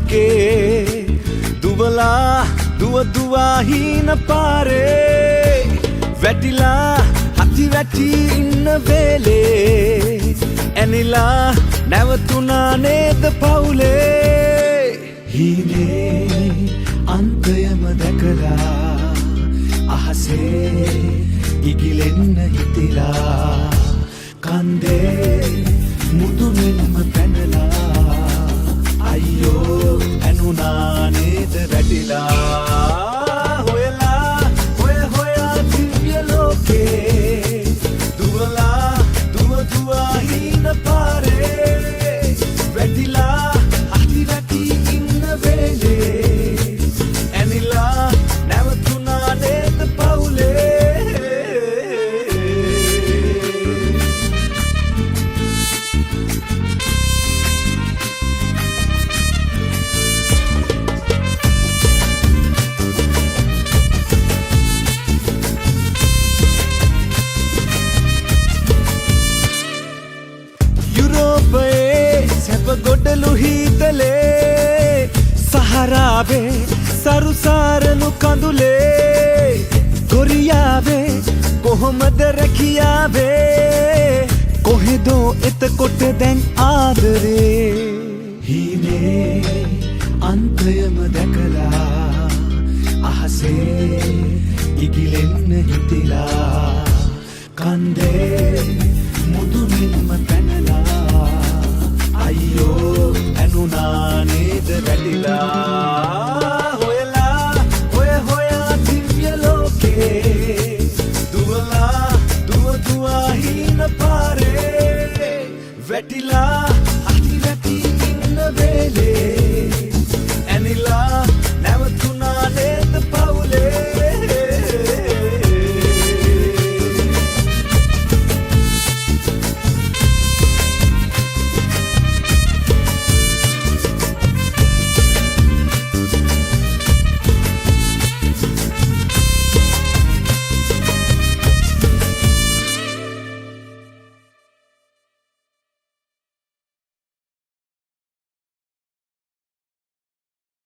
ලෝකේ දුවලා දුවා හීන පාරේ වැටිලා හති වැටි ඉන්න වේලේ ඇනිලා නැවතුණා නේද පවුලේ හීනේ අන්තයම දැකලා අහසේ ඉගිලෙන්න හිතිලා කන්දේ මුදුනෙන්ම පැනලා අයියෝ ඇනුනා නේද වැටිලා හොයලා හොයා දිව්‍ය ලෝකේ දුවලා දුවා හීන පාරේ වැටිලා අහි වැටි ඉන්න වේලේ ඇනිලා නැවතුණා නේද පවුලේ ගොඩලු හීතලේ සහරාවේ සරුසාරනු කඳුලේ කොරියාවේ කොහොමද රැකියාවේ කොහෙදෝ එතකොට දැන් ආදරේ හීනේ අන්තයම දැකලා අහසේ ඉගිලෙන්න හිතිලා කන්දේ මුදුනින්ම